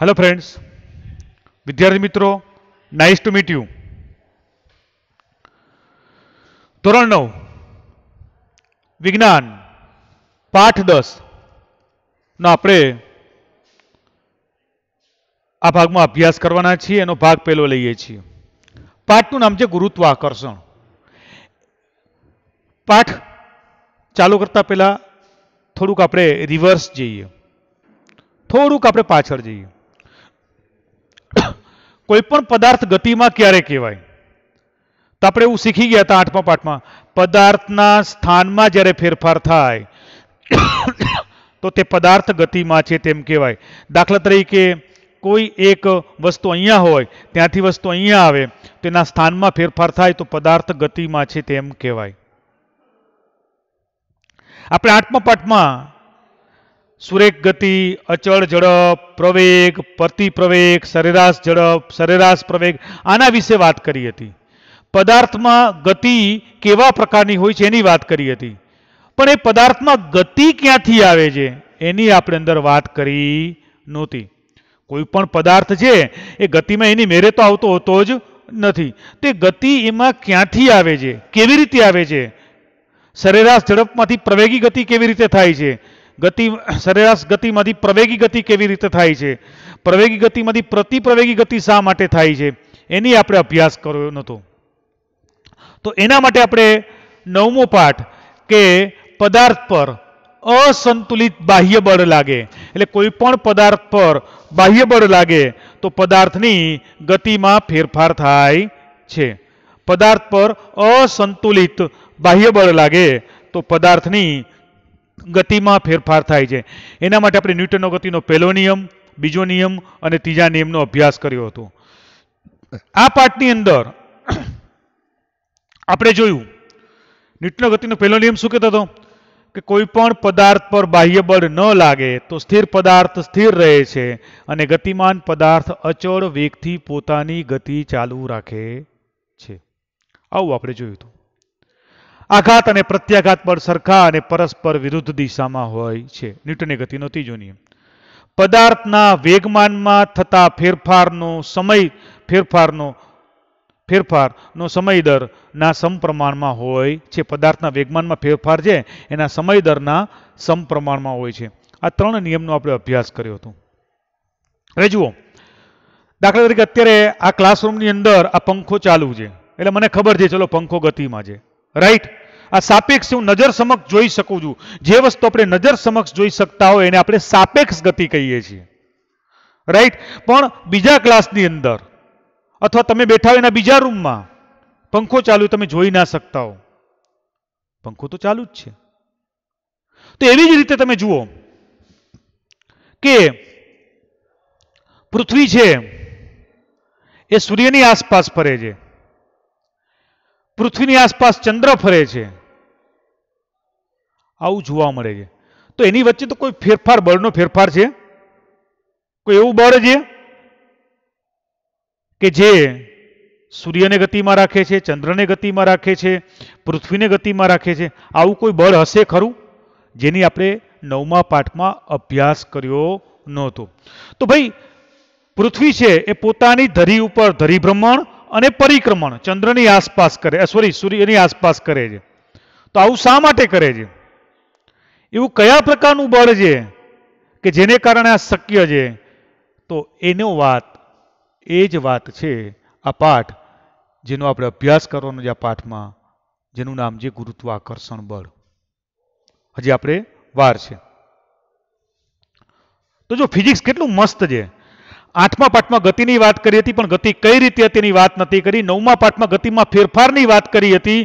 Hello friends, विद्यार्थी मित्रों, nice to meet you. ધોરણ 9 વિજ્ઞાન પાઠ 10 નો આપણે આ ભાગમાં અભ્યાસ કરવાના છીએ। એનો ભાગ પહેલો લઈએ છીએ। પાઠનું નામ છે ગુરુત્વાકર્ષણ। પાઠ ચાલુ કરતા પહેલા થોડુંક આપણે રિવર્સ જઈએ, થોડુંક આપણે પાછળ જઈએ। કોઈ પણ પદાર્થ ગતિમાં ક્યારે કહેવાય? તો આપણે એવું શીખી ગયા હતા 8મા પાઠમાં, પદાર્થના સ્થાનમાં જ્યારે ફેરફાર થાય તો તે પદાર્થ ગતિમાં છે તેમ કહેવાય। દાખલા તરીકે કોઈ એક વસ્તુ અહીંયા હોય, ત્યાંથી વસ્તુ અહીંયા આવે, તેના સ્થાનમાં ફેરફાર થાય તો પદાર્થ ગતિમાં છે તેમ કહેવાય। આપણે 8મા પાઠમાં સુરેખ ગતિ, અચળ ઝડપ, પ્રવેગ, પ્રતિપ્રવેગ, સરેરાશ ઝડપ, સરેરાશ પ્રવેગ આના વિશે વાત કરી હતી। પદાર્થમાં ગતિ કેવા પ્રકારની હોય છે એની વાત કરી હતી, પણ એ પદાર્થમાં ગતિ ક્યાંથી આવે છે એની આપણે અંદર વાત કરી નહોતી। કોઈ પણ પદાર્થ છે એ ગતિમાં એની મેરે તો આવતો હોતો જ નથી, તે ગતિ એમાં ક્યાંથી આવે છે, કેવી રીતે આવે છે? સરેરાશ ઝડપમાંથી પ્રવેગી ગતિ કેવી રીતે થાય છે? ગતિ સરેરાશ ગતિમાંથી પ્રવેગી ગતિ કેવી રીતે થાય છે? પ્રવેગી ગતિમાંથી પ્રતિપ્રવેગી ગતિ શા માટે થાય છે એની આપણે અભ્યાસ કર્યો નહોતો। તો એના માટે આપણે 9મો પાઠ કે પદાર્થ પર અસંતુલિત બાહ્ય બળ લાગે, એટલે કોઈ પણ પદાર્થ પર બાહ્ય બળ લાગે તો પદાર્થની ગતિમાં ફેરફાર થાય છે। પદાર્થ પર અસંતુલિત બાહ્ય બળ લાગે તો પદાર્થની ગતિમાં ફેરફાર થાય છે। એના માટે આપણે ન્યૂટનનો ગતિનો પહેલો નિયમ, બીજો નિયમ અને ત્રીજા નિયમનો અભ્યાસ કર્યો હતો। આ પાઠની અંદર આપણે જોયું ન્યૂટનનો ગતિનો પહેલો નિયમ શું કહેતો હતો કે કોઈ પણ પદાર્થ પર બાહ્ય બળ ન લાગે તો સ્થિર પદાર્થ સ્થિર રહે છે અને ગતિમાન પદાર્થ અચળ વેગથી પોતાની ગતિ ચાલુ રાખે છે। આવું આપણે જોયું હતું। આઘાત અને પ્રત્યાઘાત બળ સરખા અને પરસ્પર વિરુદ્ધ દિશામાં હોય છે, ન્યૂટનની ગતિનો ત્રીજો નિયમ। પદાર્થના વેગમાનમાં થતા ફેરફારનો સમય દરના સમપ્રમાણમાં હોય છે। પદાર્થના વેગમાનમાં ફેરફાર છે એના સમય દરના સમપ્રમાણમાં હોય છે। આ ત્રણ નિયમનો આપણે અભ્યાસ કર્યો હતો। હવે જુઓ, દાખલા તરીકે અત્યારે આ ક્લાસરૂમની અંદર આ પંખો ચાલુ છે, એટલે મને ખબર છે ચલો પંખો ગતિમાં છે, રાઈટ? આ સાપેક્ષ હું નજર સમક્ષ જોઈ શકું છું। જે વસ્તુ આપણે નજર સમક્ષ જોઈ શકતા હોય એને આપણે સાપેક્ષ ગતિ કહીએ છીએ, રાઈટ? પણ બીજા ક્લાસની અંદર અથવા તમે બેઠા હોય એના બીજા રૂમમાં પંખો ચાલુ તમે જોઈ ના શકતા હો, પંખો તો ચાલુ જ છે। તો એવી જ રીતે તમે જુઓ કે પૃથ્વી છે એ સૂર્યની આસપાસ ફરે છે, પૃથ્વીની આસપાસ ચંદ્ર ફરે છે, આવું જોવા મળે છે। તો એની વચ્ચે તો કોઈ ફેરફાર, બળનો ફેરફાર છે? કોઈ એવું બળ છે કે જે સૂર્યને ગતિમાં રાખે છે, ચંદ્રને ગતિમાં રાખે છે, પૃથ્વીને ગતિમાં રાખે છે? આવું કોઈ બળ હશે ખરું જેની આપણે 9મા પાઠમાં અભ્યાસ કર્યો નહોતો? તો ભાઈ પૃથ્વી છે એ પોતાની ધરી ઉપર ધરીભ્રમણ અને પરિક્રમણ ચંદ્રની આસપાસ કરે, સૂર્યની આસપાસ કરે છે। તો આવું શા માટે કરે છે? એવું કયા પ્રકારનું બળ છે કે જેને કારણે આ શક્ય છે? તો એ જ વાત છે આ પાઠ જેનો આપણે અભ્યાસ કરવાનો છે આ પાઠમાં, જેનું નામ છે ગુરુત્વાકર્ષણ બળ। હજી આપણે વાર છે। તો જો ફિઝિક્સ કેટલું મસ્ત છે। 8મા પાઠમાં ગતિની વાત કરી હતી પણ ગતિ કઈ રીતે હતી એની વાત નથી કરી। 9મા પાઠમાં ગતિમાં ફેરફારની વાત કરી હતી,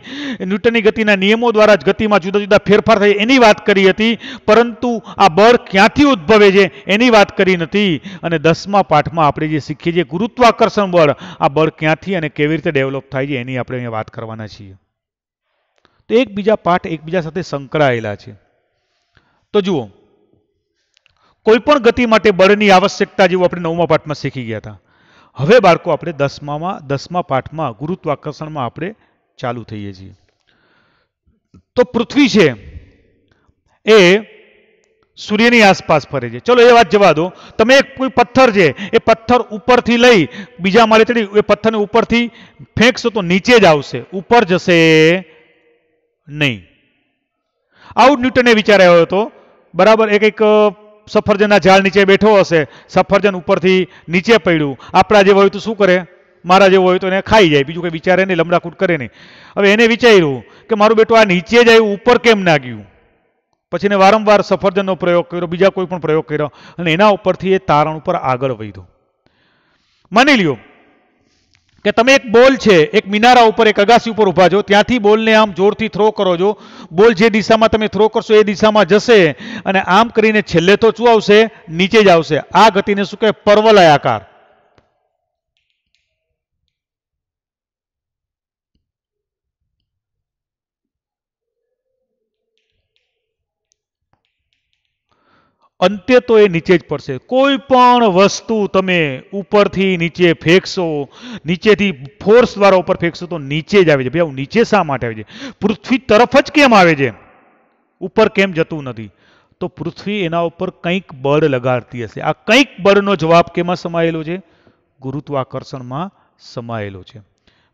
ન્યૂટનની ગતિના નિયમો દ્વારા જ ગતિમાં જુદા જુદા ફેરફાર થાય એની વાત કરી હતી, પરંતુ આ બળ ક્યાંથી ઉદ્ભવે છે એની વાત કરી નથી। અને 10મા પાઠમાં આપણે જે શીખીએ છીએ ગુરુત્વાકર્ષણ બળ, આ બળ ક્યાંથી અને કેવી રીતે ડેવલપ થાય છે એની આપણે અહીંયા વાત કરવાના છીએ। તો એકબીજા પાઠ એકબીજા સાથે સંકળાયેલા છે। તો જુઓ, કોઈ પણ ગતિ માટે બળની આવશ્યકતા જેવું આપણે 9મા પાઠમાં શીખી ગયા હતા। હવે બાળકો આપણે 10મા પાઠમાં ગુરુત્વાકર્ષણમાં આપણે ચાલુ થઈએ છીએ। તો પૃથ્વી છે એ સૂર્યની આસપાસ ફરે છે. ચલો એ વાત જવા દો. તમે એક કોઈ પથ્થર છે એ પથ્થર ઉપરથી લઈ બીજા માળે ચડી એ પથ્થરને ઉપરથી ફેંકશો તો નીચે જ આવશે, ઉપર જશે નહીં. આવું ન્યૂટને વિચાર આવ્યો હતો. બરાબર, એક સફરજનના ઝાડ નીચે બેઠો હશે, સફરજન ઉપરથી નીચે પડ્યું. આપણા જેવો હોય તો શું કરે? મારા જેવો હોય તો એને ખાઈ જાય, બીજું કંઈ વિચારે નહીં, લમડાકૂટ કરે નહીં. હવે એને વિચાર્યું કે મારું બેટું આ નીચે જ આવ્યું, ઉપર કેમ ના ગયું? પછી એને વારંવાર સફરજનનો પ્રયોગ કર્યો, બીજા કોઈ પણ પ્રયોગ કર્યો અને એના ઉપરથી એ તારણ ઉપર આગળ વધ્યો. માની લ્યો કે તમે એક બોલ છે, એક મિનારા ઉપર, એક અગાસી ઉપર ઊભા છો, ત્યાંથી બોલને આમ જોરથી થ્રો કરો છો. બોલ જે દિશામાં તમે થ્રો કરશો એ દિશામાં જશે અને આમ કરીને છેલ્લે તો શું આવશે? નીચે જ આવશે. આ ગતિને શું કહેવાય? પરવલયાકાર. અંતે તો એ નીચે જ પડશે. કોઈ પણ વસ્તુ તમે ઉપરથી નીચે ફેંકશો, નીચેથી ફોર્સ દ્વારા ઉપર ફેંકશો તો નીચે જ આવે છે. ભાઈ નીચે શા માટે આવે છે? પૃથ્વી તરફ જ કેમ આવે છે? ઉપર કેમ જતું નથી? તો પૃથ્વી એના ઉપર કંઈક બળ લગાડતી હશે. આ કંઈક બળનો જવાબ કેમાં સમાયેલો છે? ગુરુત્વાકર્ષણમાં સમાયેલો છે.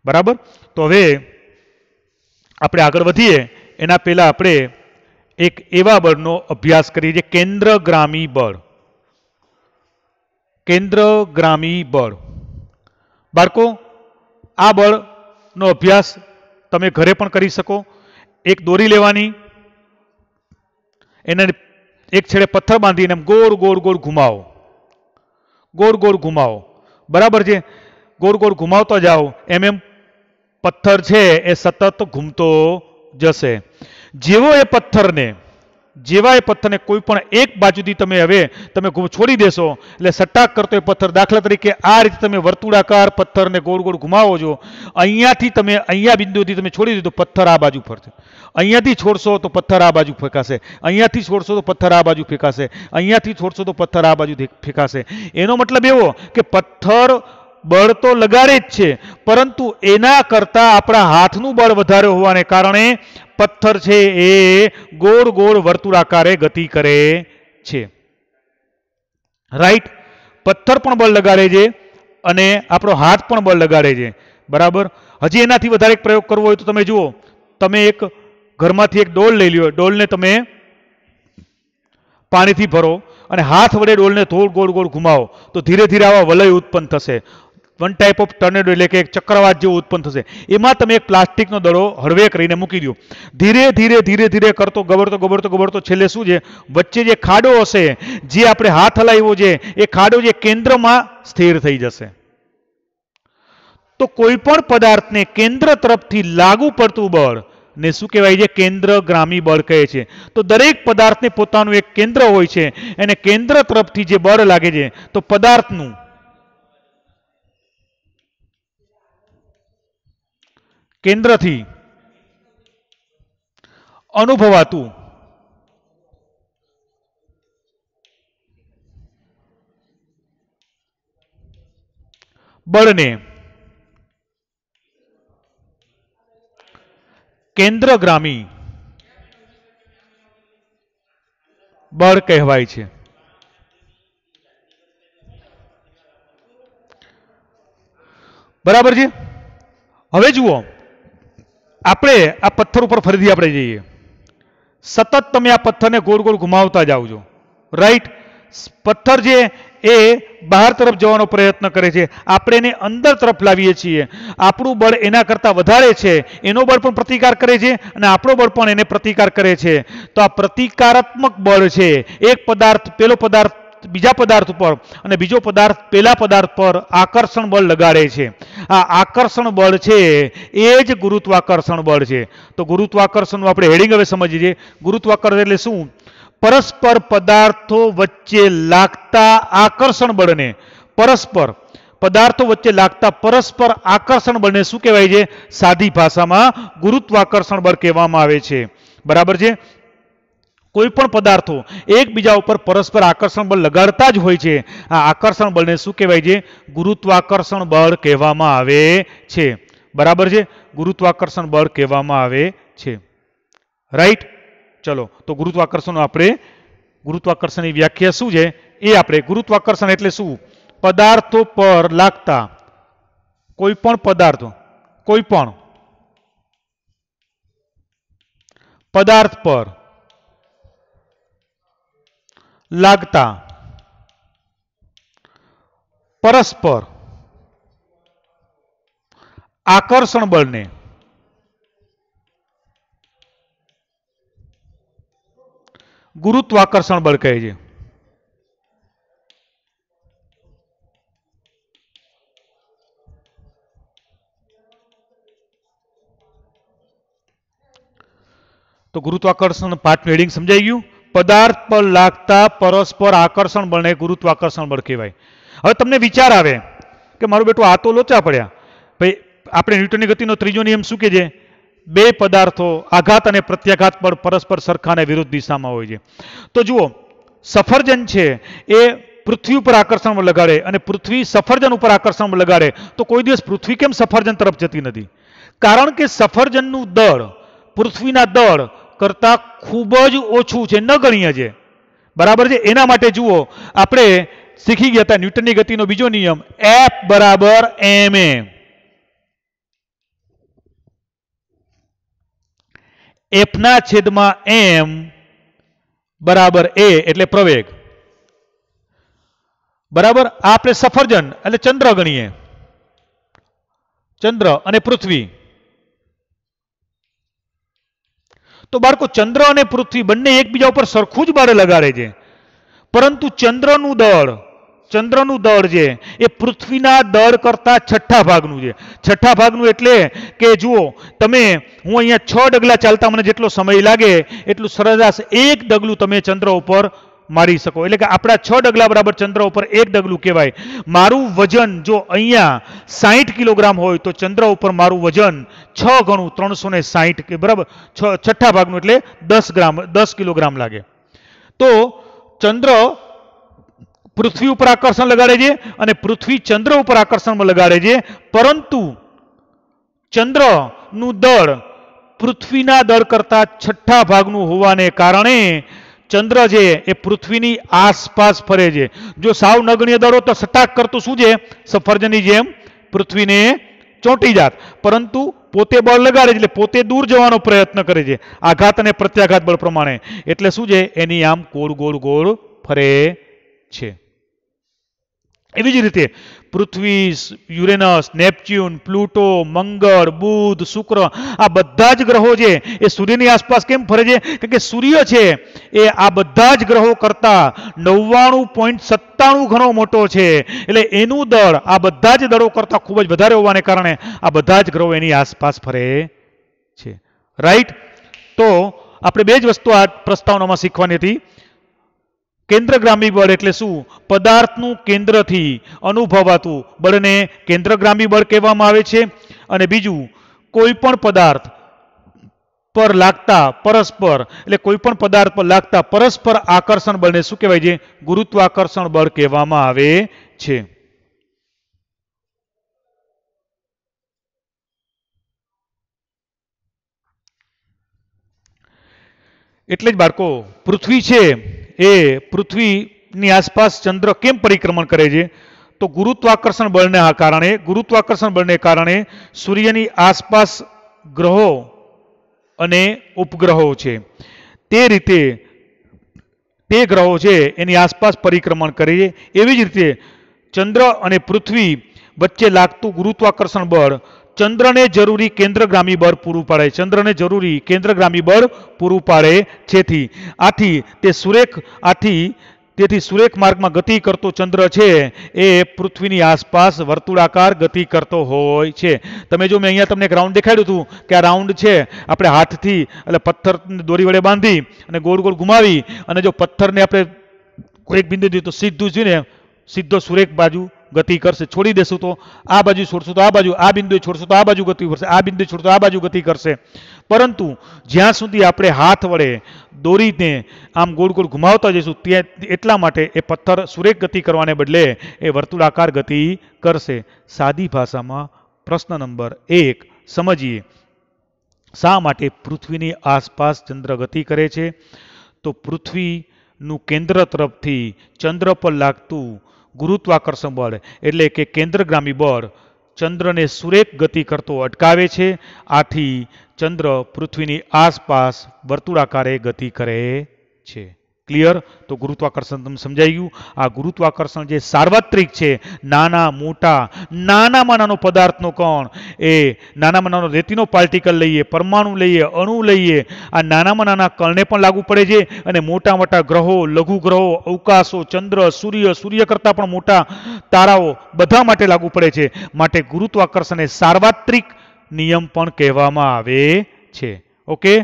બરાબર. તો હવે આપણે આગળ વધીએ એના પહેલા આપણે એક એવા બળનો અભ્યાસ કરીએ જે કેન્દ્રગામી બળ. કેન્દ્રગામી બળ. બાળકો, આ બળનો અભ્યાસ તમે ઘરે પણ કરી શકો. એક દોરી લેવાની, એને એક છેડે પથ્થર બાંધીને ગોળ ગોળ ગોળ ઘુમાવો. ગોળ ગોળ ઘુમાવો. બરાબર છે? ગોળ ગોળ ઘુમાવતા જાઓ એમ એમ પથ્થર છે એ સતત ઘૂમતો જશે. જેવા એ પથ્થરને કોઈ પણ એક બાજુથી તમે છોડી દેશો એટલે સટાક કરતો એ પથ્થર, દાખલા તરીકે આ રીતે તમે વર્તુળાકાર પથ્થરને ગોળ ગોળ ઘુમાવો છો, અહીંયા બિંદુથી તમે છોડી દીધો, પથ્થર આ બાજુ ફરશે. અહીંયાથી છોડશો તો પથ્થર આ બાજુ ફેંકાશે, અહીંયાથી છોડશો તો પથ્થર આ બાજુ ફેંકાશે, અહીંયાથી છોડશો તો પથ્થર આ બાજુ ફેંકાશે. એનો મતલબ એવો કે પથ્થર બળ તો લગાડે જ છે, પરંતુ એના કરતા આપણા હાથનું બળ વધારે હોવાને કારણે પથ્થર છે એ ગોળ ગોળ વર્તુળાકારે ગતિ કરે છે. રાઈટ? પથ્થર પણ બળ લગાડે છે અને આપણો હાથ પણ બળ લગાડે છે. બરાબર. હજી એનાથી વધારે એક પ્રયોગ કરવો હોય તો તમે જુઓ, તમે એક ઘરમાંથી એક ડોલ લઈ લ્યો, ડોલને તમે પાણીથી ભરો અને હાથ વડે ડોલને થોડ ગોળ ગોળ ઘુમાવો તો ધીરે ધીરે આવા વલય ઉત્પન્ન થશે. વન ટાઈપ ઓફ ટર્નેડો, એટલે કે એક ચક્રવાત જેવું ઉત્પન્ન થશે. એમાં તમે એક પ્લાસ્ટિકનો દડો હળવે કરીને મૂકી દો. ધીરે ધીરે ધીરે ધીરે કરતો ગબડતો છેલ્લે શું છે? વચ્ચે જે ખાડો હશે, જે આપણે હાથ હલાવ્યો છે, એ ખાડો જે કેન્દ્રમાં સ્થિર થઈ જશે. તો કોઈ પણ પદાર્થને કેન્દ્ર તરફથી લાગુ પડતું બળ ને શું કહેવાય છે? કેન્દ્રગામી બળ કહે છે. તો દરેક પદાર્થને પોતાનું એક કેન્દ્ર હોય છે, એને કેન્દ્ર તરફથી જે બળ લાગે છે તો પદાર્થનું કેન્દ્રથી અનુભવાતું બળને કેન્દ્રગામી બળ કહેવાય છે. બરાબર છે? હવે જુઓ, આપણે આ પથ્થર ઉપર ફરીથી આપણે જઈએ. સતત તમે આ પથ્થરને ગોળ ગોળ ઘુમાવતા જાઓ છો. રાઈટ? પથ્થર છે એ બહાર તરફ જવાનો પ્રયત્ન કરે છે, આપણે એને અંદર તરફ લાવીએ છીએ. આપણું બળ એના કરતાં વધારે છે, એનો બળ પણ પ્રતિકાર કરે છે અને આપણો બળ પણ એને પ્રતિકાર કરે છે. તો આ પ્રતિકારાત્મક બળ છે. એક પદાર્થ પેલો પદાર્થ બીજા પદાર્થ ઉપર અને બીજો પદાર્થ પેલા પદાર્થ પર આકર્ષણ બળ લગાડે છે. આ આકર્ષણ બળ છે એ જ ગુરુત્વાકર્ષણ બળ છે. તો ગુરુત્વાકર્ષણનું આપણે હેડિંગ હવે સમજીએ છીએ. ગુરુત્વાકર્ષણ એટલે શું? પરસ્પર પદાર્થો વચ્ચે લાગતા આકર્ષણ બળને પરસ્પર આકર્ષણ બળને શું કહેવાય છે? સાદી ભાષામાં ગુરુત્વાકર્ષણ બળ કહેવામાં આવે છે. બરાબર છે? કોઈ પણ પદાર્થો એકબીજા ઉપર પરસ્પર આકર્ષણ બળ લગાડતા જ હોય છે. આ આકર્ષણ બળને શું કહેવાય છે? ગુરુત્વાકર્ષણ બળ કહેવામાં આવે છે. બરાબર છે? ગુરુત્વાકર્ષણ બળ કહેવામાં આવે છે. રાઈટ? ચલો, તો ગુરુત્વાકર્ષણનો આપણે ગુરુત્વાકર્ષણની વ્યાખ્યા શું છે એ આપણે ગુરુત્વાકર્ષણ એટલે શું? પદાર્થો પર લાગતા કોઈ પણ પદાર્થો કોઈ પણ પદાર્થ પર લાગતા પરસ્પર આકર્ષણ બળને ગુરુત્વાકર્ષણ બળ કહે છે. તો ગુરુત્વાકર્ષણ પાઠનું હેડિંગ સમજાઈ ગયું. પદાર્થ પર લાગતા પરસ્પર આકર્ષણ બળને ગુરુત્વાકર્ષણ બળ કહેવાય. હવે તમને વિચાર આવે કે મારું બેટું આ તો લોચા પડ્યા. ભાઈ આપણે ન્યૂટનની ગતિનો ત્રીજો નિયમ શું કહે છે? બે પદાર્થો આઘાત અને પ્રત્યાઘાત બળ પરસ્પર સરખા અને વિરુદ્ધ દિશામાં હોય છે. તો જુઓ, સફરજન છે એ પૃથ્વી ઉપર આકર્ષણ બળ લગાડે અને પૃથ્વી સફરજન ઉપર આકર્ષણ બળ લગાડે તો કોઈ દિવસ પૃથ્વી કેમ સફરજન તરફ જતી નથી? કારણ કે સફરજનનું દળ પૃથ્વીના દળ કરતા ખૂબ જ ઓછું છે, નગણ્ય છે. બરાબર છે? એના માટે જુઓ, આપણે શીખી ગયા હતા ન્યૂટનની ગતિનો બીજો નિયમ F બરાબર ma. F ના છેદમાં m બરાબર a એટલે પ્રવેગ. બરાબર? આ આપણે સફરજન એટલે ચંદ્ર ગણીએ, ચંદ્ર અને પૃથ્વી. તો બાળકો, ચંદ્ર અને પૃથ્વી બંને એકબીજા ઉપર સરખું જ બળ લગાડે છે, પરંતુ ચંદ્રનું દળ છે એ પૃથ્વીના દળ કરતા છઠ્ઠા ભાગનું છે. છઠ્ઠા ભાગનું એટલે કે જુઓ તમે, હું અહીંયા 6 ડગલા ચાલતા મને જેટલો સમય લાગે એટલું સરેરાશ એક ડગલું તમે ચંદ્ર ઉપર મારી શકો. એટલે કે આપણા 6 ડગલા બરાબર ચંદ્ર ઉપર એક ડગલું કહેવાય. મારું વજન જો અહીંયા 60 કિલોગ્રામ હોય તો ચંદ્ર ઉપર મારું વજન 6 ગણું 360 કે બરાબર છઠ્ઠા ભાગનું એટલે 10 કિલોગ્રામ લાગે. તો ચંદ્ર પૃથ્વી ઉપર આકર્ષણ લગાડે છે અને પૃથ્વી ચંદ્ર ઉપર આકર્ષણ લગાડે છે, પરંતુ ચંદ્રનું દળ પૃથ્વીના દળ કરતા છઠ્ઠા ભાગનું હોવાને કારણે ચંદ્ર છે એ પૃથ્વીની આસપાસ ફરે છે. જો સાવ નગણ્ય દળો તો સટાક કરતું શું છે? સફરજનની જેમ પૃથ્વીને ચોંટી જાત, પરંતુ પોતે બળ લગાડે છે એટલે પોતે દૂર જવાનો પ્રયત્ન કરે છે આઘાત અને પ્રત્યાઘાત બળ પ્રમાણે. એટલે શું છે? એની આમ ગોળ ગોળ ગોળ ફરે છે. એવી જ રીતે પૃથ્વી, યુરેનસ, નેપચ્યુન, પ્લુટો, મંગળ, બુધ, શુક્ર આ બધા જ ગ્રહો છે એ સૂર્યની આસપાસ કેમ ફરે છે? કારણ કે સૂર્ય છે એ આ બધા જ ગ્રહો કરતા 99.97 ગણો મોટો છે. એટલે એનું દળ આ બધા જ દળો કરતા ખૂબ જ વધારે હોવાને કારણે આ બધા જ ગ્રહો એની આસપાસ ફરે છે. રાઈટ? તો આપણે બે જ વસ્તુ આ પ્રસ્તાવનામાં શીખવાની હતી. કેન્દ્રગામી બળ એટલે શું? પદાર્થનું કેન્દ્રથી અનુભવાતું બળને કેન્દ્રગામી બળ કહેવામાં આવે છે. અને બીજું, કોઈ પણ પદાર્થ પર લાગતા પરસ્પર એટલે કોઈ પણ પદાર્થ પર લાગતા પરસ્પર આકર્ષણ બળને શું કહેવાય છે? ગુરુત્વાકર્ષણ બળ કહેવામાં આવે છે. એટલે જ બાળકો, પૃથ્વી છે એ પૃથ્વીની આસપાસ ચંદ્ર કેમ પરિક્રમણ કરે છે? તો ગુરુત્વાકર્ષણ બળને કારણે સૂર્યની આસપાસ ગ્રહો અને ઉપગ્રહો છે. તે રીતે તે ગ્રહો છે એની આસપાસ પરિક્રમણ કરે છે. એવી જ રીતે ચંદ્ર અને પૃથ્વી વચ્ચે લાગતું ગુરુત્વાકર્ષણ બળ ચંદ્રને જરૂરી કેન્દ્રગામી બળ પૂરું પાડે છે. તેથી સુરેખ માર્ગમાં ગતિ કરતો ચંદ્ર છે એ પૃથ્વીની આસપાસ વર્તુળાકાર ગતિ કરતો હોય છે. તમે જો મેં અહીંયા તમને એક રાઉન્ડ દેખાડ્યું હતું કે આ રાઉન્ડ છે આપણે હાથથી એટલે પથ્થર દોરી વડે બાંધી અને ગોળ ગોળ ઘુમાવી અને જો પથ્થરને આપણે એક બિંદુ દીધું તો સીધો સુરેખ બાજુ ગતિ કરશે. છોડી દેશું તો આ બાજુ, છોડશું તો આ બાજુ, આ બિંદુએ છોડશું તો આ બાજુ ગતિ કરશે, આ બિંદુએ છોડશું તો આ બાજુ ગતિ કરશે. પરંતુ જ્યાં સુધી આપણે હાથ વડે દોરીને આમ ગોળ ગોળ ઘુમાવતા જઈશું ત્યાં એટલા માટે એ પથ્થર સુરેખ ગતિ કરવાને બદલે એ વર્તુળાકાર ગતિ કરશે. સાદી ભાષામાં પ્રશ્ન નંબર 1 સમજીએ. શા માટે પૃથ્વીની આસપાસ ચંદ્ર ગતિ કરે છે? તો પૃથ્વી નું કેન્દ્ર તરફથી ચંદ્ર પર લાગતું ગુરુત્વાકર્ષણ બળ એટલે કે કેન્દ્રગામી બળ ચંદ્રને સુરેખ ગતિ કરતો અટકાવે છે. આથી ચંદ્ર પૃથ્વીની આસપાસ વર્તુળાકારે ગતિ કરે છે. ક્લિયર? તો ગુરુત્વાકર્ષણ તમને સમજાઈ ગયું. આ ગુરુત્વાકર્ષણ જે સાર્વત્રિક છે, નાના મોટા નાનામાં નાનો પદાર્થનો કણ, એ નાનામાં નાનો રેતીનો પાર્ટિકલ લઈએ, પરમાણુ લઈએ, અણુ લઈએ, આ નાનામાં નાના કણને પણ લાગુ પડે છે અને મોટા મોટા ગ્રહો, લઘુ ગ્રહો, અવકાશો, ચંદ્ર, સૂર્ય, સૂર્ય કરતાં પણ મોટા તારાઓ બધા માટે લાગુ પડે છે. માટે ગુરુત્વાકર્ષણને સાર્વત્રિક નિયમ પણ કહેવામાં આવે છે. Okay,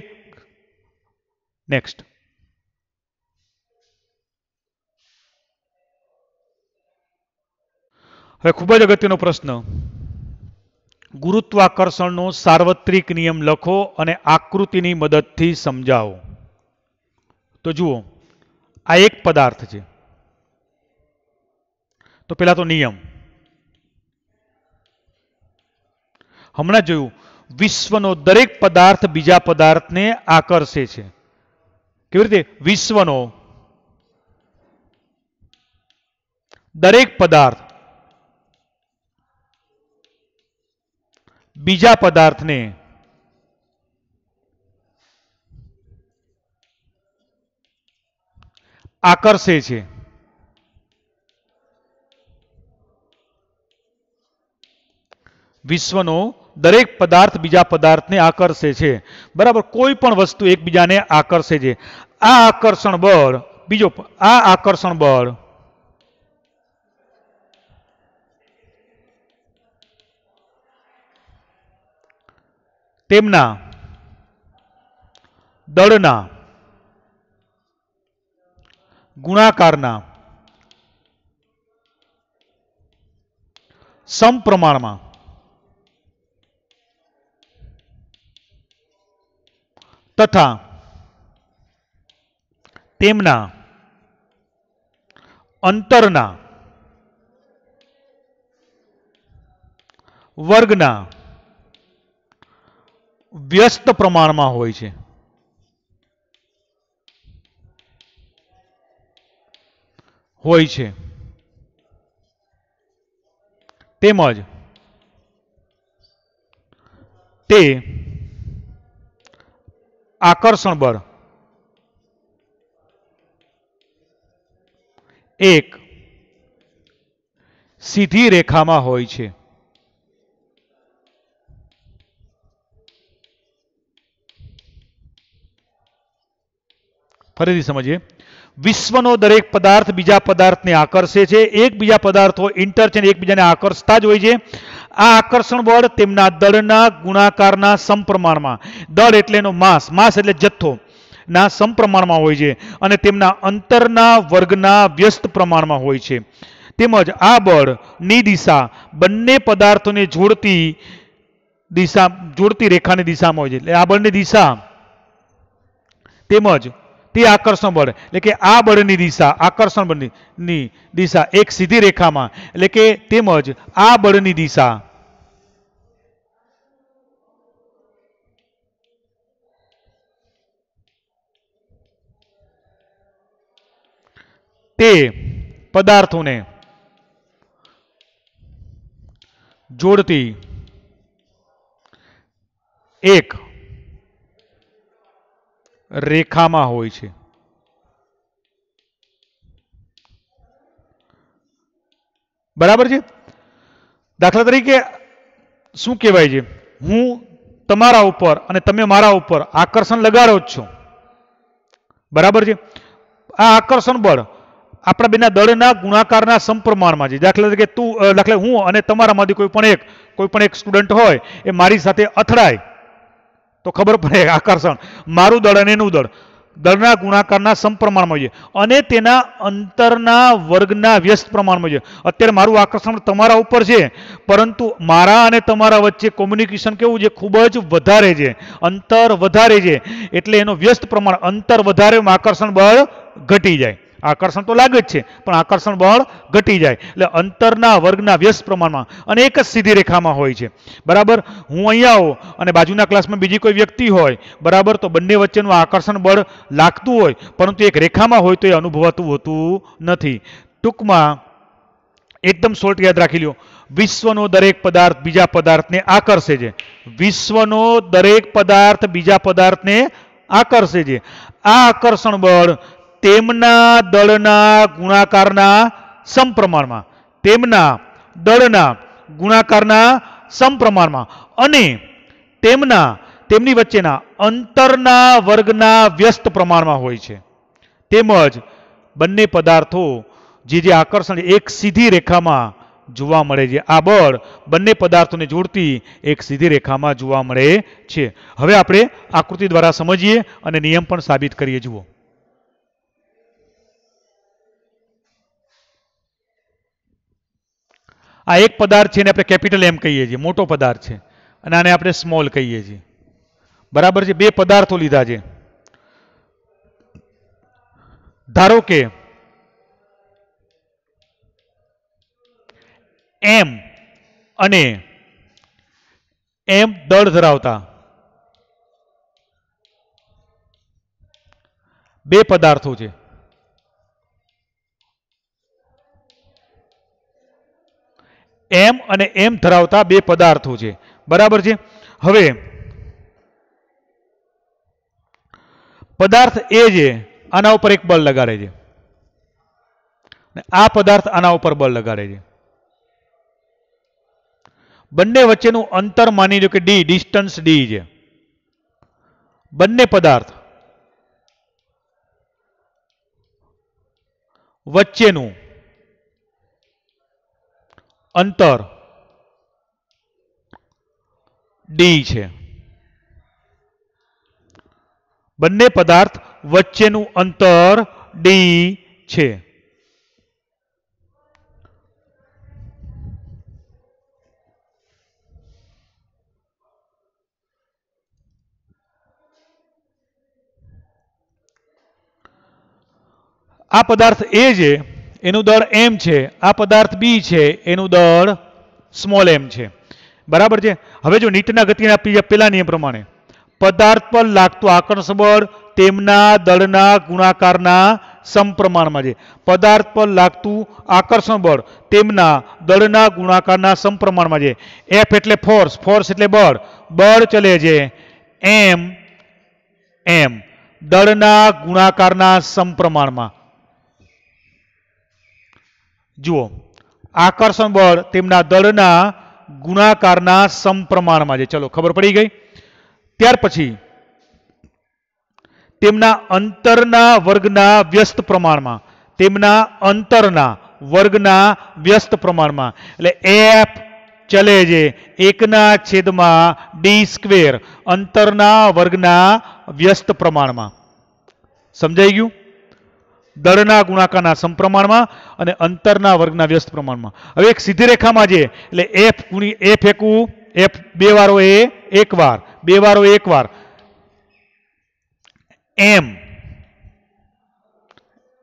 next. હવે ખૂબ જ અગત્યનો પ્રશ્ન. ગુરુત્વાકર્ષણનો સાર્વત્રિક નિયમ લખો અને આકૃતિની મદદથી સમજાવો. તો જુઓ, આ એક પદાર્થ છે. તો પહેલા તો નિયમ. હમણાં જોયું, વિશ્વનો દરેક પદાર્થ બીજા પદાર્થને આકર્ષે છે. કેવી રીતે? વિશ્વનો દરેક પદાર્થ બીજા પદાર્થને આકર્ષે છે. વિશ્વનો દરેક પદાર્થ બીજા પદાર્થને આકર્ષે છે. બરાબર? કોઈ પણ વસ્તુ એકબીજાને આકર્ષે છે. આ આકર્ષણ બળ, બીજો આ આકર્ષણ બળ તેમના દળના ગુણાકારના સમપ્રમાણમાં તથા તેમના અંતરના વર્ગના વ્યસ્ત પ્રમાણમાં હોય છે. તેમજ તે આકર્ષણ બળ એક સીધી રેખામાં હોય છે. ફરીથી સમજીએ. વિશ્વનો દરેક પદાર્થ બીજા પદાર્થને આકર્ષે છે. એકબીજા પદાર્થો ઇન્ટરચેન્જ એકબીજાને આકર્ષતા જ હોય છે. આ આકર્ષણ બળ તેમના દળના ગુણાકારના સમપ્રમાણમાં, દળ એટલે એનો માસ, માસ એટલે જથ્થો, ના સમપ્રમાણમાં હોય છે અને તેમના અંતરના વર્ગના વ્યસ્ત પ્રમાણમાં હોય છે. તેમજ આ બળની દિશા બંને પદાર્થોને જોડતી રેખાની દિશામાં હોય છે. એટલે આ બળની દિશા તેમજ તે આકર્ષણ બળ એટલે કે આ બળની દિશા, આકર્ષણ બળની દિશા એક સીધી રેખામાં, એટલે કે તેમજ આ બળની દિશા તે પદાર્થોને જોડતી એક રેખામાં હોય છે. બરાબર છે? દાખલા તરીકે શું કહેવાય છે? હું તમારા ઉપર અને તમે મારા ઉપર આકર્ષણ લગાડો જ છો. બરાબર છે? આ આકર્ષણ બળ આપણા બેના દળના ગુણાકારના સમપ્રમાણમાં છે. દાખલા તરીકે દાખલા હું અને તમારામાંથી કોઈ પણ એક સ્ટુડન્ટ હોય, એ મારી સાથે અથડાય તો ખબર પડે આકર્ષણ, મારું દળ અને એનું દળ દળના ગુણાકારના સમપ્રમાણમાં છે અને તેના અંતરના વર્ગના વ્યસ્ત પ્રમાણમાં છે. અત્યારે મારું આકર્ષણ તમારા ઉપર છે, પરંતુ મારા અને તમારા વચ્ચે કોમ્યુનિકેશન કેવું છે? ખૂબ જ વધારે છે, અંતર વધારે છે. એટલે એનો વ્યસ્ત પ્રમાણ, અંતર વધારે, આકર્ષણ બળ ઘટી જાય. आकर्षण तो लागे ज छे पण आकर्षण बळ घटी जाए એટલે અંતરના વર્ગના વ્યસ્ત પ્રમાણમાં અને એક જ સીધી રેખામાં હોય છે બરાબર હું અહીંયા આવું અને બાજુના ક્લાસમાં બીજી કોઈ વ્યક્તિ હોય બરાબર તો બંને વચ્ચેનું આકર્ષણ બળ લાગતું હોય પરંતુ એક રેખામાં હોય તો એ અનુભવાતું હોતું નથી ટૂંકમાં एकदम शॉर्ट याद राखी लो विश्वनो दरेक पदार्थ बीजा पदार्थने आकर्षे छे विश्वनो दरेक पदार्थ बीजा पदार्थने आकर्षे छे आ आकर्षण बळ तेमना दळना गुणाकारना समप्रमाणमां तेमना दळना गुणाकारना समप्रमाणमां अने तेमना तेमनी वच्चेना अंतरना वर्गना व्यस्त प्रमाणमां होय छे तेमज बंने पदार्थो जे जे आकर्षण एक सीधी रेखा में जोवा मळे छे आ बळ बंने पदार्थों ने जोड़ती एक सीधी रेखा में जोवा मळे छे हवे आपणे आकृति द्वारा समझीए अने नियम पण साबित करीए जुओ आ एक पदार्थ छे ने आपणे केपिटल एम कहीए छीए मोटो पदार्थ छे अने आने आपणे स्मॉल कहीए छीए बराबर छे बे पदार्थो लीधा छे धारो के एम अने एम दળ ધરાવતા બે પદાર્થો છે એમ અને એમ ધરાવતા બે પદાર્થો છે બરાબર છે હવે પદાર્થ એ છે આના ઉપર એક બળ લગાડે છે આ પદાર્થ આના ઉપર બળ લગાડે છે बन्ने वच्चेनु अंतर मानी लो कि डी डिस्टन्स डी है बन्ने पदार्थ वच्चेनु अंतर डी है बन्ने पदार्थ वच्चेनु अंतर डी है आ पदार्थ ए है एनु दળ एम है आ पदार्थ बी है एनु दળ स्मॉल एम है बराबर है हवे जो नीटना गतिना पेला नियम प्रमाणे पदार्थ पर लागतुं आकर्षण बळ तेमना दळना गुणाकारना समप्रमाणमां छे पदार्थ पर लागतुं आकर्षण बळ तेमना दळना गुणाकारना समप्रमाणमां छे एफ एटले फोर्स फोर्स एटले बळ बळ चले छे एम एम दळना गुणाकारना समप्रमाणमां जुओ आकर्षण बळ तेमना दळना गुणाकारना समप्रमाणमां छे चलो खबर पड़ी गई त्यार पछी तेमना अंतरना वर्गना व्यस्त प्रमाणमां तेमना अंतरना वर्गना व्यस्त प्रमाणमां એટલે f चले जे 1/d² अंतरना वर्गना व्यस्त प्रमाणमां समझाई गयुं दळना गुणाकारना समप्रमाणमां अने अंतरना वर्गना व्यस्त प्रमाणमां हवे एक सीधी रेखामां जे એટલે f ગુણી f એકુ f બે વારો એ એક વાર બે વારો એક વાર m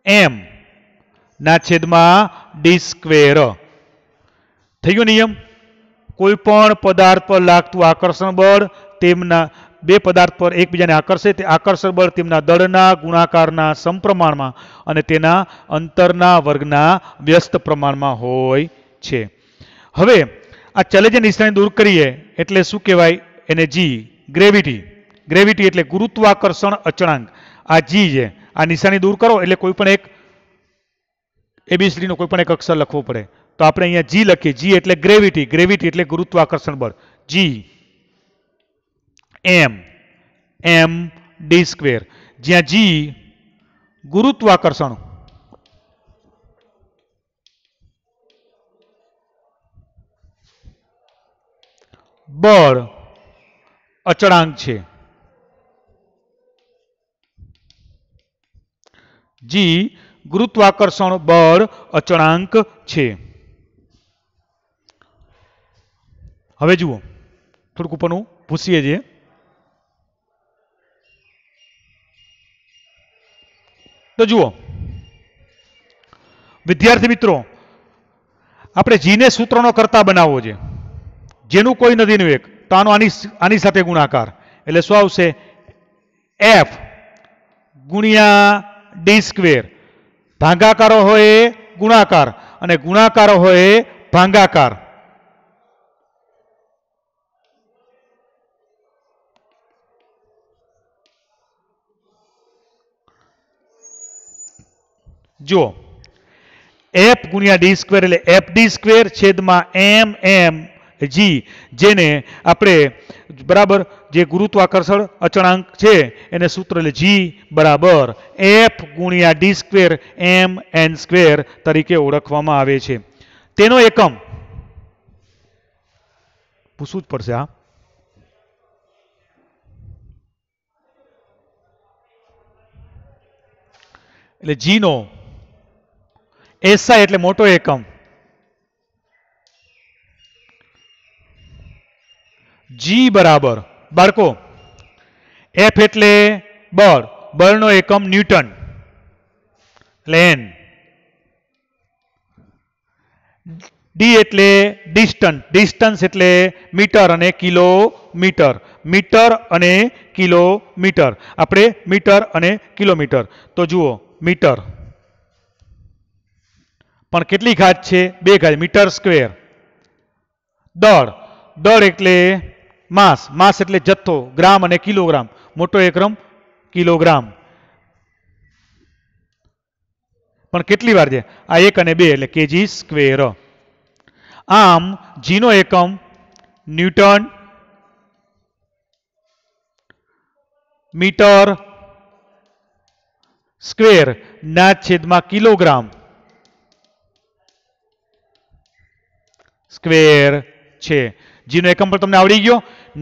m ના છેદમાં d² થઈ ગયો નિયમ कोईपण पदार्थ पर लागतुं आकर्षण बळ तेमना बे पदार्थ पर एकबीजाने आकर्षे ते आकर्षण बळ तेमना दळना गुणाकारना समप्रमाणमां अने तेना अंतरना वर्गना व्यस्त प्रमाणमां होय छे हवे आ चले जे निशानी दूर करीए एटले शुं कहेवाय एने जी ग्रेविटी ग्रेविटी एटले गुरुत्वाकर्षण अचळांक आ जी छे आ निशानी दूर करो एटले कोईपण एक एबीसीडी नो कोईपण एक अक्षर लखवो पड़े तो आपणे अहींया जी लखीए जी एटले ग्रेविटी ग्रेविटी एटले गुरुत्वाकर्षण बळ जी एम एम d² ज्यां जी गुरुत्वाकर्षण बळ अचळांक छे जी गुरुत्वाकर्षण बळ अचळांक छे हवे जुओ थोड़ुं उपरनुं पूछीए छे तो जुओ વિદ્યાર્થી મિત્રો, આપણે જીને સૂત્રનો કરતા બનાવવો છે, જેનું કોઈ નથીનું એક, તો આનો આની સાથે ગુણાકાર, એટલે શું આવશે? એફ ગુણ્યા ડી સ્ક્વેર. ભાગાકારો હોય એ ગુણાકાર અને ગુણાકારો હોય એ ભાગાકાર. જો એફ ગુણ્યા ડી સ્ક્વેર એટલે એફ ડી સ્ક્વેર છેદમાં એમ એમ જી, જેને આપણે બરાબર જે ગુરુત્વાકર્ષણ અચળાંક છે એને સૂત્ર એટલે જી બરાબર એફ ગુણ્યા D square M N square તરીકે ઓળખવામાં આવે છે. તેનો એકમ પૂછવું જ પડશે. હા, એટલે જી નો એસઆઈ એટલે મોટો એકમ, જી બરાબર બાળકો એફ એટલે બળ, બળનો એકમ ન્યૂટન એટલે એન, ડી એટલે ડિસ્ટન્સ, ડિસ્ટન્સ એટલે મીટર અને કિલોમીટર, મીટર અને કિલોમીટર. આપણે મીટર અને કિલોમીટર તો જુઓ મીટર પણ કેટલી ઘાત છે? 2 ઘાત, મીટર સ્ક્વેર. દળ, દળ એટલે માસ, માસ એટલે જથ્થો, ગ્રામ અને કિલોગ્રામ, મોટો એકમ કિલોગ્રામ. પણ કેટલી વાર છે? આ 1 અને 2 એટલે કેજી સ્ક્વેર. આમ જીનો એકમ ન્યૂટન, મીટર સ્ક્વેર ના છેદમાં કિલોગ્રામ સ્ક્વેર છે. જીનો એકમ પણ તમને આવડી ગયો,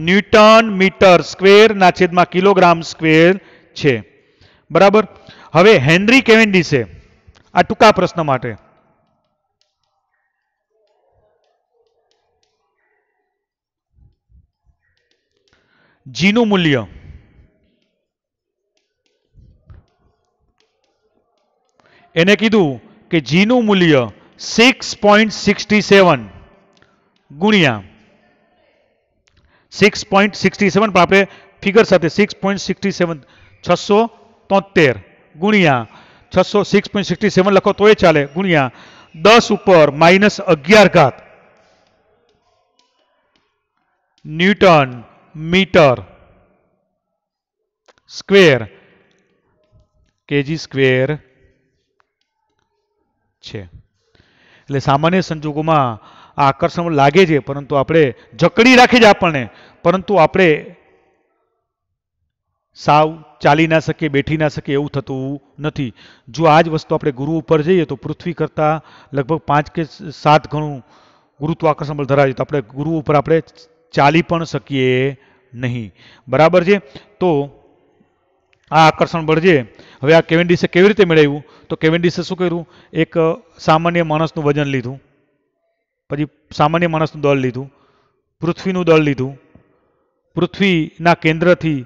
ન્યૂટન મીટર સ્ક્વેર ના છેદમાં કિલોગ્રામ સ્ક્વેર છે. બરાબર. હવે હેનરી કેવેન્ડિશે આ ટૂંકા પ્રશ્ન માટે જીનું મૂલ્ય એને કીધું કે જીનું મૂલ્ય 6.67 ગુણ્યા 6.67 પણ આપણે ફિગર સાથે 6.67 673 ગુણ્યા 6.67 લખો તોય ચાલે ગુણ્યા 10 ઉપર -11 ઘાત newton metre square KG square છે. એટલે સામાન્ય સંજોગોમાં આ આકર્ષણ લાગે છે, પરંતુ આપણે જકડી રાખી છે આપણને, પરંતુ આપણે સાવ ચાલી ના શકીએ, બેઠી ના શકીએ એવું થતું નથી. જો આ જ વસ્તુ આપણે ગુરુ ઉપર જઈએ તો પૃથ્વી કરતાં લગભગ 5 કે 7 ગણું ગુરુત્વાકર્ષણ બળ ધરાવે છે, તો આપણે ગુરુ ઉપર આપણે ચાલી પણ શકીએ નહીં. બરાબર છે. તો આ આકર્ષણ બળ છે. હવે આ કેવેન્ડિશે કેવી રીતે મેળવ્યું? તો કેવેન્ડિશે શું કર્યું? એક સામાન્ય માણસનું વજન લીધું, પછી સામાન્ય માણસનું દળ લીધું, પૃથ્વીનું દળ લીધું, પૃથ્વીના કેન્દ્રથી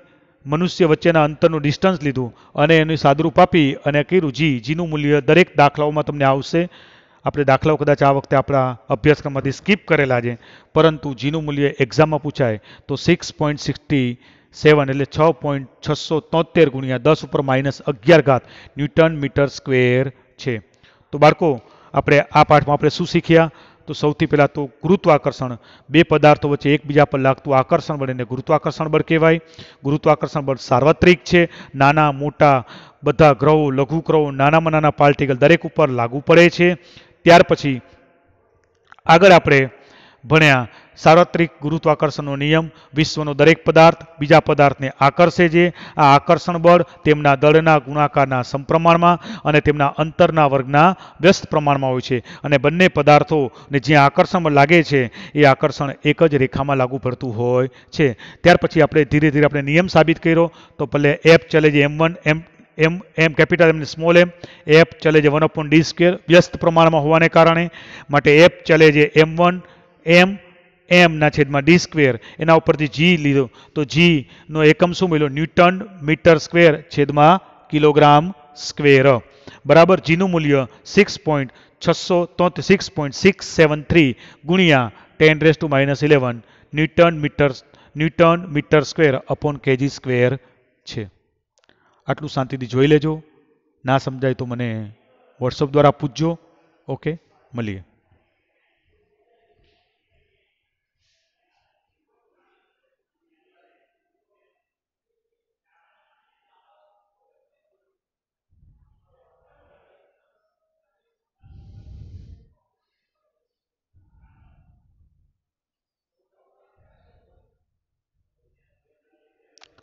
મનુષ્ય વચ્ચેના અંતરનું ડિસ્ટન્સ લીધું અને એનું સાદુરૂપ આપી અને કર્યું જી. જીનું મૂલ્ય દરેક દાખલાઓમાં તમને આવશે. આપણે દાખલાઓ કદાચ આ વખતે આપણા અભ્યાસક્રમમાંથી સ્કીપ કરેલા છે, પરંતુ જીનું મૂલ્ય એક્ઝામમાં પૂછાય તો 6.67 એટલે 6.673 ગુણ્યા 10 ઉપર -11 ઘાત ન્યૂટન મીટર સ્ક્વેર છે. તો બાળકો આપણે આ પાઠમાં આપણે શું શીખ્યા? તો સૌથી પહેલાં તો ગુરુત્વાકર્ષણ, બે પદાર્થો વચ્ચે એકબીજા પર લાગતું આકર્ષણ બળ એને ગુરુત્વાકર્ષણ બળ કહેવાય. ગુરુત્વાકર્ષણ બળ સાર્વત્રિક છે, નાના મોટા બધા ગ્રહો, લઘુ ગ્રહો, નાનામાં નાના પાર્ટિકલ દરેક ઉપર લાગુ પડે છે. ત્યાર પછી આગળ આપણે ભણ્યા સાર્વત્રિક ગુરુત્વાકર્ષણનો નિયમ, વિશ્વનો દરેક પદાર્થ બીજા પદાર્થને આકર્ષે છે. આ આકર્ષણ બળ તેમના દળના ગુણાકારના સમપ્રમાણમાં અને તેમના અંતરના વર્ગના વ્યસ્ત પ્રમાણમાં હોય છે, અને બંને પદાર્થોને જ્યાં આકર્ષણ બળ લાગે છે એ આકર્ષણ એક જ રેખામાં લાગુ પડતું હોય છે. ત્યાર પછી આપણે ધીરે ધીરે આપણે નિયમ સાબિત કર્યો. તો પહેલે એફ ચલે છે m1 એમ કેપિટલ એમ સ્મોલ એમ, એફ ચલે છે 1/d² વ્યસ્ત પ્રમાણમાં હોવાને કારણે, માટે એફ ચલે છે m1 એમ ના છેદમાં d². એના ઉપરથી જી લીધો તો જી નો એકમ શું મળ્યો? ન્યૂટન મીટર સ્ક્વેર છેદમાં કિલોગ્રામ સ્ક્વેર. બરાબર. જીનું મૂલ્ય 6.66 636.673 ગુણ્યા 10⁻11 newton metre square upon KG square છે. આટલું શાંતિથી જોઈ લેજો. ના સમજાય તો મને વોટ્સઅપ દ્વારા પૂછજો. ઓકે, મળીએ.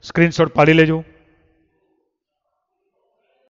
સ્ક્રીનશોટ પાડી લેજો.